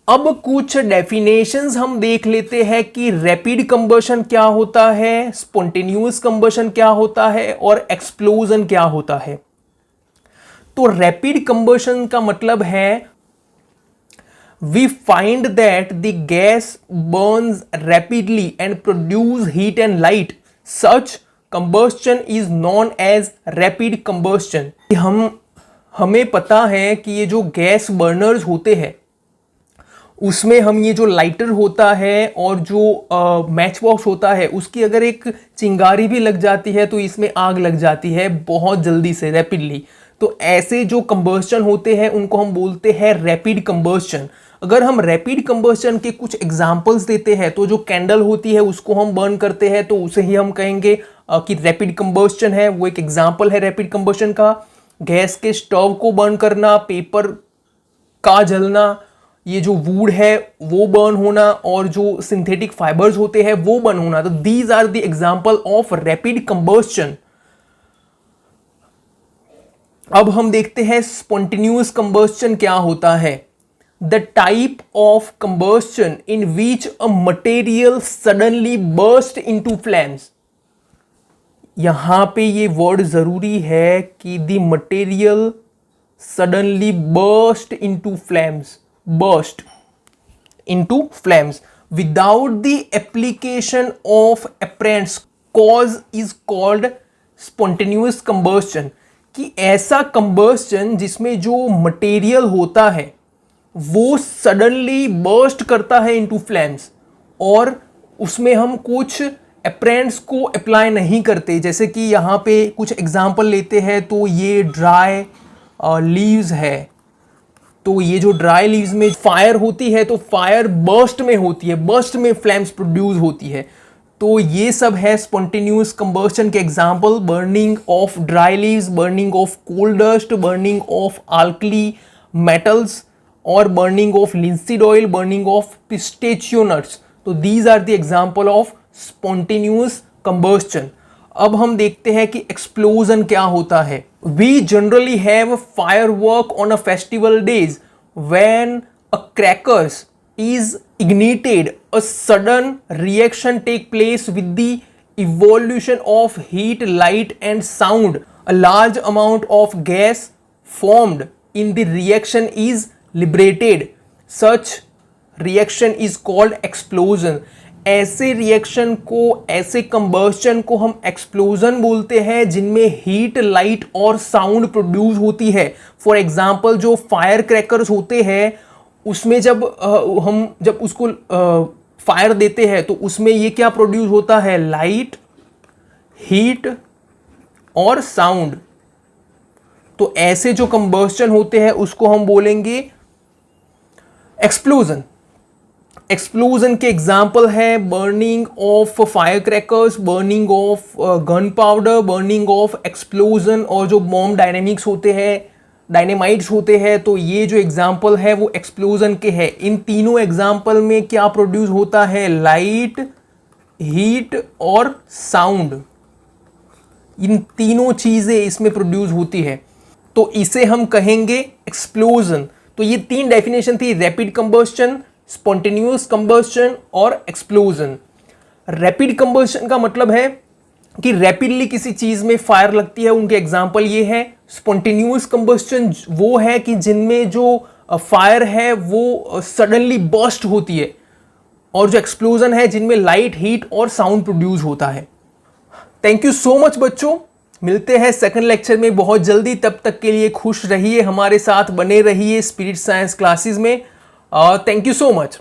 अब कुछ डेफिनेशंस हम देख लेते हैं कि रैपिड कंबशन क्या होता है, स्पॉन्टेनियस कंबशन क्या होता है और एक्सप्लोजन क्या होता है। तो रैपिड कंबशन का मतलब है we find that the gas burns rapidly and produce heat and light, such combustion is known as rapid combustion. हमें पता है कि ये जो गैस बर्नर्स होते हैं उसमें हम ये जो लाइटर होता है और जो मैच बॉक्स होता है उसकी अगर एक चिंगारी भी लग जाती है तो इसमें आग लग जाती है बहुत जल्दी से, रैपिडली। तो ऐसे जो कंबस्टन होते हैं उनको हम बोलते हैं रैपिड कंबस्टन। अगर हम रैपिड कंबस्टन के कुछ एग्जांपल्स देते हैं तो जो कैंडल होती है उसको हम बर्न करते हैं तो उसे ही हम कहेंगे कि रैपिड कंबस्टन है, वो एक एग्जांपल है रैपिड कंबस्टन का। गैस के स्टोव को बर्न करना, पेपर का जलना, ये जो वुड है वो बर्न होना और जो सिंथेटिक फाइबर्स होते हैं वो बर्न होना, तो these are the example of rapid combustion. अब हम देखते हैं स्पॉन्टेनियस कंबस्टन क्या होता है। The type of combustion in which a material suddenly burst into flames. यहां पे ये वर्ड जरूरी है कि the material suddenly burst into flames, burst into flames without the application of apparent cause is called spontaneous combustion। कि ऐसा combustion जिसमें जो मटेरियल होता है वो सडनली बर्स्ट करता है इनटू फ्लेम्स और उसमें हम कुछ अप्रेंट्स को अप्लाई नहीं करते। जैसे कि यहाँ पे कुछ एग्जांपल लेते हैं तो ये ड्राई लीव्स है, तो ये जो ड्राई लीव्स में फायर होती है तो फायर बर्स्ट में होती है, बर्स्ट में फ्लेम्स प्रोड्यूस होती है। तो ये सब है स्पॉन्टेनियस कंबस्टन के example, burning of dry leaves, burning of coal dust, burning of alkali metals और burning of linseed oil, burning of pistachio nuts. तो these are the example of spontaneous combustion. अब हम देखते हैं कि एक्सप्लोजन क्या होता है। We generally have firework on a festival days. When a crackers is ignited, a sudden reaction take place with the evolution of heat, light and sound. A large amount of gas formed in the reaction is liberated. Such reaction is called explosion. ऐसे reaction को, ऐसे combustion को हम explosion बोलते हैं जिनमें heat, light और sound produce होती है। फॉर एग्जांपल जो फायर क्रैकर्स होते हैं उसमें जब जब उसको फायर देते हैं तो उसमें ये क्या प्रोड्यूस होता है, लाइट, हीट और साउंड। तो ऐसे जो कंबस्टन होते हैं उसको हम बोलेंगे एक्सप्लोजन। एक्सप्लोजन के एग्जाम्पल है burning of fire crackers, burning of gun powder, burning of explosion और जो बॉम्ब डायनेमिक्स होते हैं, डायनेमाइट्स होते हैं। तो ये जो एग्जाम्पल है वो एक्सप्लोजन के हैं। इन तीनों एग्जाम्पल में क्या प्रोड्यूस होता है, लाइट, हीट और साउंड। इन तीनों चीजें इसमें प्रोड्यूस होती है तो इसे हम कहेंगे एक्सप्लोजन। तो ये तीन डेफिनेशन थी, रैपिड कंबस्टन, स्पॉन्टेनियस कंबस्टन और एक्सप्लोजन। रैपिड कंबस्टन का मतलब है कि रैपिडली किसी चीज में फायर लगती है, उनके एग्जांपल ये है। स्पॉन्टेनियस कंबस्टन वो है कि जिनमें जो फायर है वो सडनली बर्स्ट होती है, और जो एक्सप्लोजन है जिनमें लाइट, हीट और साउंड प्रोड्यूस होता है। थैंक यू सो मच बच्चों, मिलते हैं सेकंड लेक्चर में बहुत जल्दी। तब तक के लिए खुश रहिए, हमारे साथ बने रहिए स्पिरिट साइंस क्लासेस में। Thank you so much.